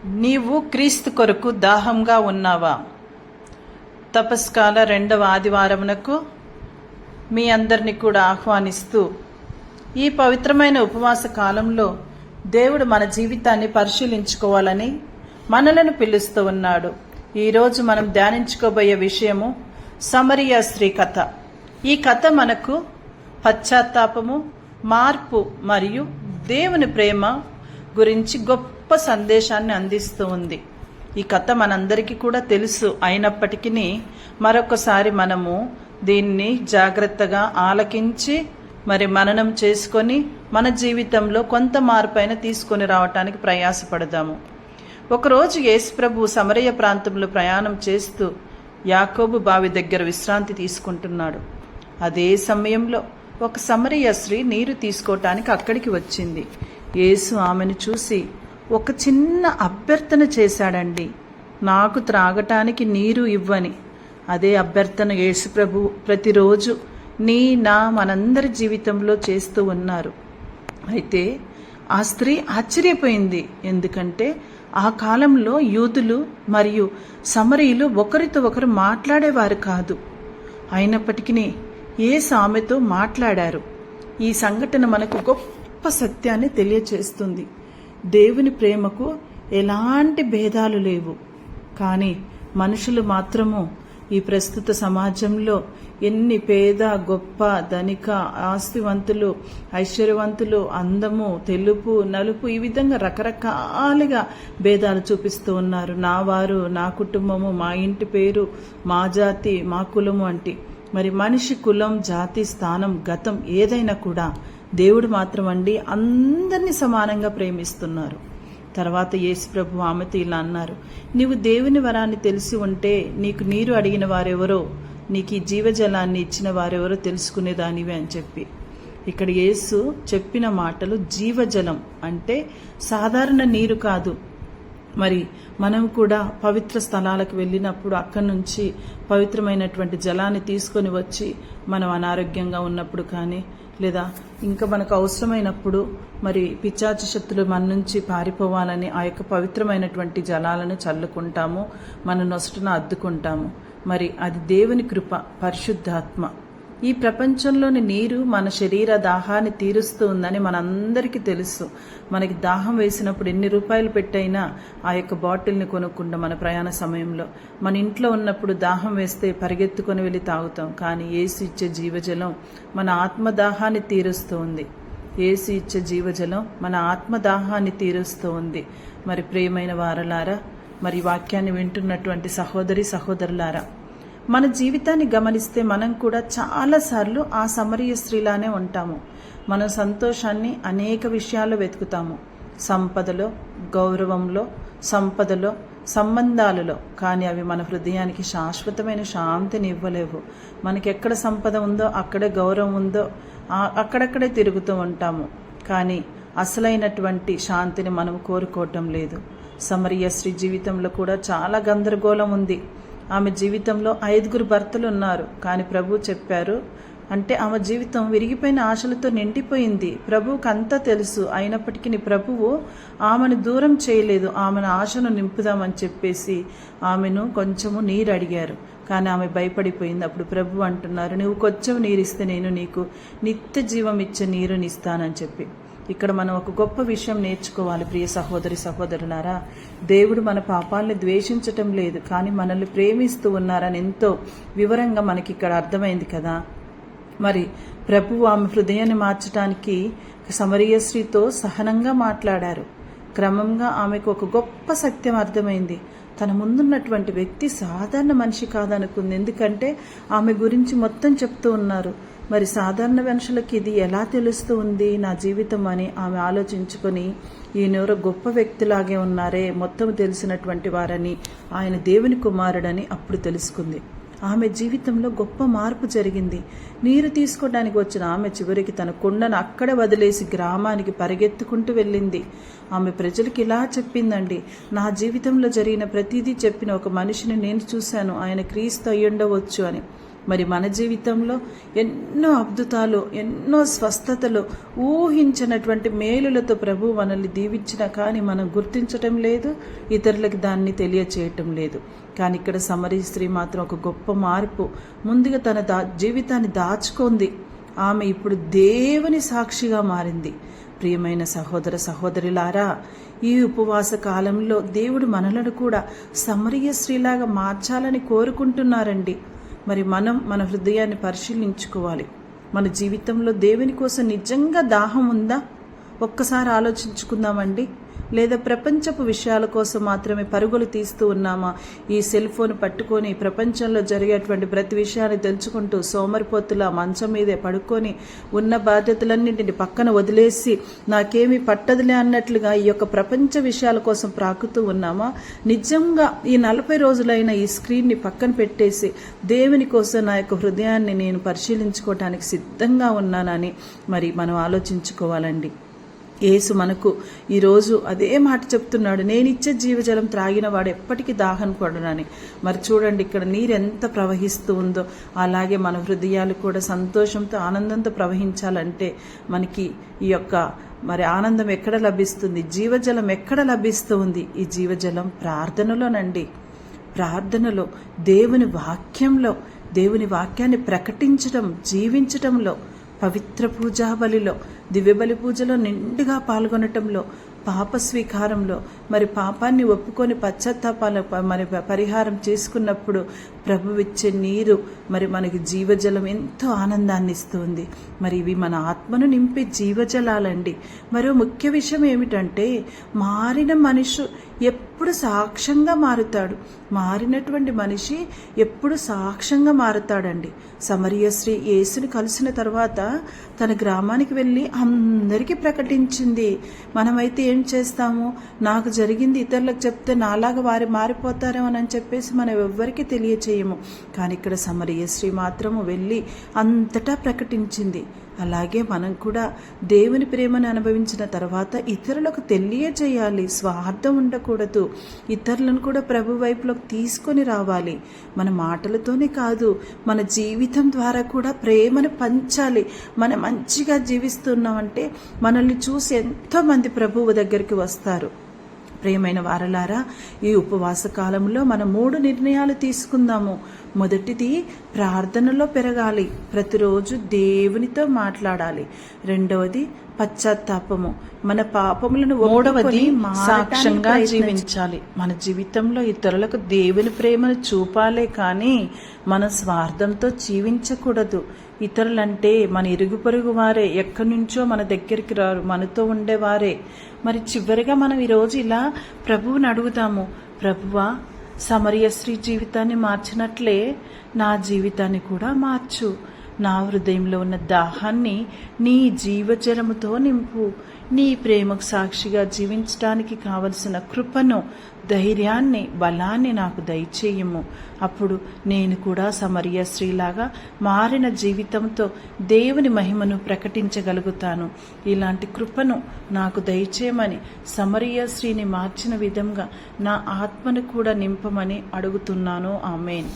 నీవు క్రీస్తు కొరకు దాహంగా ఉన్నావా? తపస్కాల 2వ ఆదివారమునకు మీ అందరినీ కూడా ఆహ్వానిస్తూ, ఈ పవిత్రమైన ఉపవాస కాలంలో దేవుడు మన జీవితాన్ని పరిశీలించుకోవాలని మనలను పిలుస్తూ ఉన్నాడు. ఈరోజు మనం ధ్యానించుకోబోయే విషయము సమరియా స్త్రీ కథ. ఈ కథ మనకు పశ్చాత్తాపము, మార్పు మరియు దేవుని ప్రేమ గురించి గొప్ప సందేశాన్ని అందిస్తూ ఉంది. ఈ కథ మనందరికీ కూడా తెలుసు. అయినప్పటికీ మరొకసారి మనము దీన్ని జాగ్రత్తగా ఆలకించి మననం చేసుకొని మన జీవితంలో కొంత మార్పైన తీసుకొని రావటానికి ప్రయాసపడదాము. ఒకరోజు యేసుప్రభు సమరయ ప్రాంతంలో ప్రయాణం చేస్తూ యాకోబు బావి దగ్గర విశ్రాంతి తీసుకుంటున్నాడు. అదే సమయంలో ఒక సమరయ స్త్రీ నీరు తీసుకోవటానికి అక్కడికి వచ్చింది. యేసు ఆమెను చూసి ఒక చిన్న అభ్యర్థన చేశాడండి, నాకు త్రాగటానికి నీరు ఇవ్వని. అదే అభ్యర్థన యేసుప్రభు ప్రతిరోజు మనందరి జీవితంలో చేస్తూ ఉన్నారు. అయితే ఆ స్త్రీ ఆశ్చర్యపోయింది. ఎందుకంటే ఆ కాలంలో యూదులు మరియు సమరీయులు ఒకరితో ఒకరు మాట్లాడేవారు కాదు. అయినప్పటికీ యేసు ఆమెతో మాట్లాడారు. ఈ సంఘటన మనకు గొప్ప సత్యాన్ని తెలియచేస్తుంది. దేవుని ప్రేమకు ఎలాంటి భేదాలు లేవు. కానీ మనుషులు మాత్రము ఈ ప్రస్తుత సమాజంలో ఎన్ని పేద, గొప్ప, ధనిక, ఆస్తివంతులు, ఐశ్వర్యవంతులు, అందము, తెలుపు, నలుపు, ఈ విధంగా రకరకాలుగా భేదాలు చూపిస్తూ ఉన్నారు. నా వారు, నా కుటుంబము, మా ఇంటి పేరు, మా జాతి, మా కులము అంటే మనిషి కులం, జాతి, స్థానం, గతం ఏదైనా కూడా దేవుడు మాత్రం అందరినీ సమానంగా ప్రేమిస్తున్నారు. తర్వాత యేసుప్రభు ఆమెతో ఇలా అన్నారు, నీవు దేవుని వరాన్ని తెలిసి ఉంటే నీకు నీరు అడిగిన వారెవరో, నీకు ఈ జీవజలాన్ని ఇచ్చిన వారెవరో తెలుసుకునేదానివి అని చెప్పి. ఇక్కడ యేసు చెప్పిన మాటలు జీవజలం అంటే సాధారణ నీరు కాదు. మనం కూడా పవిత్ర స్థలాలకు వెళ్ళినప్పుడు అక్కడి నుంచి పవిత్రమైనటువంటి జలాన్ని తీసుకొని వచ్చి మనం అనారోగ్యంగా ఉన్నప్పుడు కానీ, లేదా ఇంకా మనకు అవసరమైనప్పుడు పిశాచ శక్తులు మన నుంచి పారిపోవాలని ఆ యొక్క పవిత్రమైనటువంటి జలాలను చల్లుకుంటాము, మన నొసటన అద్దుకుంటాము. అది దేవుని కృప, పరిశుద్ధాత్మ. ఈ ప్రపంచంలోని నీరు మన శరీర దాహాన్ని తీరుస్తూ ఉందని మనందరికీ తెలుసు. మనకి దాహం వేసినప్పుడు ఎన్ని రూపాయలు పెట్టైనా ఆ యొక్క బాటిల్ని కొనుక్కుంటాం. మన ప్రయాణ సమయంలో మన ఇంట్లో ఉన్నప్పుడు దాహం వేస్తే పరిగెత్తుకొని వెళ్ళి తాగుతాం. కానీ యేసు ఇచ్చే జీవజలం మన ఆత్మదాహాన్ని తీరుస్తూ ఉంది. యేసు ఇచ్చే జీవజలం మన ఆత్మదాహాన్ని తీరుస్తూ ఉంది. ప్రియమైన వారలారా, వాక్యాన్ని వింటున్నటువంటి సహోదరి సహోదరులారా, మన జీవితాన్ని గమనిస్తే మనం కూడా చాలాసార్లు ఆ సమరయ స్త్రీలానే ఉంటాము. మనం సంతోషాన్ని అనేక విషయాల్లో వెతుకుతాము. సంపదలో, గౌరవంలో, సంపదలో, సంబంధాలలో. కానీ అవి మన హృదయానికి శాశ్వతమైన శాంతిని ఇవ్వలేవు. మనకి ఎక్కడ సంపద ఉందో అక్కడే గౌరవం ఉందో అక్కడక్కడే తిరుగుతూ ఉంటాము. కానీ అసలైనటువంటి శాంతిని మనం కోరుకోవటం లేదు. సమరయ స్త్రీ జీవితంలో కూడా చాలా గందరగోళం ఉంది. ఆమె జీవితంలో 5 భర్తలు ఉన్నారు. కానీ ప్రభు చెప్పారు, ఆమె జీవితం విరిగిపోయిన ఆశలతో నిండిపోయింది. ప్రభువుకు అంతా తెలుసు. అయినప్పటికీ ప్రభువు ఆమెను దూరం చేయలేదు. ఆమెను ఆశను నింపుదామని చెప్పేసి ఆమెను కొంచెము నీరు అడిగారు. కానీ ఆమె భయపడిపోయింది. అప్పుడు ప్రభు అంటున్నారు, నువ్వు కొంచెం నీరిస్తే నేను నీకు నిత్య జీవం ఇచ్చే నీరునిస్తానని చెప్పి. ఇక్కడ మనం ఒక గొప్ప విషయం నేర్చుకోవాలి. ప్రియ సహోదరి సహోదరులారా, దేవుడు మన పాపాలని ద్వేషించటం లేదు, కానీ మనల్ని ప్రేమిస్తూ ఉన్నారని ఎంతో వివరంగా మనకి ఇక్కడ అర్థమైంది కదా. ప్రభువు ఆమె హృదయాన్ని మార్చడానికి సమరయ స్త్రీతో సహనంగా మాట్లాడారు. క్రమంగా ఆమెకు ఒక గొప్ప సత్యం అర్థమైంది. తన ముందున్నటువంటి వ్యక్తి సాధారణ మనిషి కాదనుకుంది. ఎందుకంటే ఆమె గురించి మొత్తం చెప్తూ ఉన్నారు. సాధారణ మనుషులకి ఇది ఎలా తెలుస్తూ ఉంది నా జీవితం అని ఆమె ఆలోచించుకొని, ఈయనెవరో గొప్ప వ్యక్తిలాగే ఉన్నారే, మొత్తం తెలిసినటువంటి వారని, ఆయన దేవుని కుమారుడని అప్పుడు తెలుసుకుంది. ఆమె జీవితంలో గొప్ప మార్పు జరిగింది. నీరు తీసుకోవడానికి వచ్చిన ఆమె చివరికి తన కుండను అక్కడే వదిలేసి గ్రామానికి పరిగెత్తుకుంటూ వెళ్ళింది. ఆమె ప్రజలకు ఇలా చెప్పిందండి, నా జీవితంలో జరిగిన ప్రతిదీ చెప్పిన ఒక మనిషిని నేను చూశాను, ఆయన క్రీస్తు అయ్యుండవచ్చు అని. మరి మన జీవితంలో ఎన్నో అద్భుతాలు, ఎన్నో స్వస్థతలు, ఊహించినటువంటి మేలులతో ప్రభు మనల్ని దీవించినా కానీ మనం గుర్తించటం లేదు, ఇతరులకు దాన్ని తెలియచేయటం లేదు. కానీ ఇక్కడ సమరీ స్త్రీ మాత్రం ఒక గొప్ప మార్పు. ముందుగా తన జీవితాన్ని దాచుకుంది. ఆమె ఇప్పుడు దేవుని సాక్షిగా మారింది. ప్రియమైన సహోదర సహోదరులారా, ఈ ఉపవాస కాలంలో దేవుడు మనలను కూడా సమరయ స్త్రీలాగా మార్చాలని కోరుకుంటున్నారండి. మరి మనం మన హృదయాన్ని పరిశీలించుకోవాలి. మన జీవితంలో దేవుని కోసం నిజంగా దాహం ఉందా? ఒక్కసారి ఆలోచించుకుందామండి. లేదా ప్రపంచపు విషయాల కోసం మాత్రమే పరుగులు తీస్తూ ఉన్నామా? ఈ సెల్ ఫోన్ పట్టుకొని ప్రపంచంలో జరిగేటువంటి ప్రతి విషయాన్ని తెలుసుకుంటూ సోమరిపోతులా మంచం మీదే పడుకొని ఉన్న బాధ్యతలన్నింటిని పక్కన వదిలేసి నాకేమీ పట్టదులే అన్నట్లుగా ఈ యొక్క ప్రపంచ విషయాల కోసం ప్రాకుతూ ఉన్నామా? నిజంగా ఈ 40 రోజులైన ఈ స్క్రీన్ని పక్కన పెట్టేసి దేవుని కోసం నా యొక్క హృదయాన్ని నేను పరిశీలించుకోవటానికి సిద్ధంగా ఉన్నానని మరి మనం ఆలోచించుకోవాలండి. యేసు మనకు ఈరోజు అదే మాట చెప్తున్నాడు, నేనిచ్చే జీవజలం త్రాగిన వాడు ఎప్పటికీ దాహం పడనని. మరి చూడండి, ఇక్కడ నీరు ఎంత ప్రవహిస్తూ ఉందో అలాగే మన హృదయాలు కూడా సంతోషంతో ఆనందంతో ప్రవహించాలంటే మనకి ఈ యొక్క మరి ఆనందం ఎక్కడ లభిస్తుంది? జీవజలం ఎక్కడ లభిస్తుంది? ఈ జీవజలం ప్రార్థనలోనండి. ప్రార్థనలో, దేవుని వాక్యంలో, దేవుని వాక్యాన్ని ప్రకటించడం, జీవించటంలో, పవిత్ర పూజా బలిలో, దివ్యబలి పూజలో నిండుగా పాల్గొనటంలో, పాప స్వీకారంలో, మరి పాపాన్ని ఒప్పుకొని పశ్చాత్తాపాల మరి పరిహారం చేసుకున్నప్పుడు ప్రభువిచ్చే నీరు మరి మనకి జీవజలం ఎంతో ఆనందాన్ని ఇస్తుంది. మరి ఇవి మన ఆత్మను నింపే జీవజలాలండి. మరో ముఖ్య విషయం ఏమిటంటే, మారిన మనిషి ఎప్పుడు సాక్ష్యంగా మారుతాడు. మారినటువంటి మనిషి ఎప్పుడు సాక్ష్యంగా మారుతాడండి. సమరయ స్త్రీ యేసుని కలిసిన తర్వాత తన గ్రామానికి వెళ్ళి అందరికీ ప్రకటించింది. మనమైతే ఏం చేస్తాము? నాకు జరిగింది ఇతరులకు చెప్తే నాలాగా వారు మారిపోతారేమో అని చెప్పేసి మనం ఎవ్వరికీ తెలియచేయము. కానీ ఇక్కడ సమరయ స్త్రీ మాత్రము వెళ్ళి అంతటా ప్రకటించింది. అలాగే మనం కూడా దేవుని ప్రేమను అనుభవించిన తర్వాత ఇతరులకు తెలియజేయాలి. స్వార్థం ఉండకూడదు. ఇతరులను కూడా ప్రభు వైపులోకి తీసుకొని రావాలి. మన మాటలతోనే కాదు, మన జీవితం ద్వారా కూడా ప్రేమను పంచాలి. మనం మంచిగా జీవిస్తున్నామంటే మనల్ని చూసి ఎంతోమంది ప్రభువు దగ్గరికి వస్తారు. ప్రియమైన వారలారా, ఈ ఉపవాస కాలంలో మనం 3 నిర్ణయాలు తీసుకుందాము. మొదటిది, ప్రార్థనలో పెరగాలి. ప్రతిరోజు దేవునితో మాట్లాడాలి. రెండవది, పశ్చాత్తాపము, మన పాపములను. మూడవది, సాక్ష్యంగా జీవించాలి. మన జీవితంలో ఇతరులకు దేవుని ప్రేమను చూపాలే కానీ మన స్వార్థంతో జీవించకూడదు. ఇతరులంటే మన ఇరుగు పొరుగు వారే, ఎక్కడి నుంచో మన దగ్గరికి రారు, మనతో ఉండేవారే. మరి చివరిగా మనం ఈరోజు ఇలా ప్రభువుని అడుగుతాము, ప్రభువా, సమరయ స్త్రీ జీవితాన్ని మార్చినట్లే నా జీవితాన్ని కూడా మార్చు. నా హృదయంలో ఉన్న దాహాన్ని నీ జీవజలముతో నింపు. నీ ప్రేమకు సాక్షిగా జీవించడానికి కావలసిన కృపను, ధైర్యాన్ని, బలాన్ని నాకు దయచేయము. అప్పుడు నేను కూడా సమరయ స్త్రీలాగా మారిన జీవితంతో దేవుని మహిమను ప్రకటించగలుగుతాను. ఇలాంటి కృపను నాకు దయచేయమని, సమరయ స్త్రీని మార్చిన విధంగా నా ఆత్మను కూడా నింపమని అడుగుతున్నాను. ఆమేన్.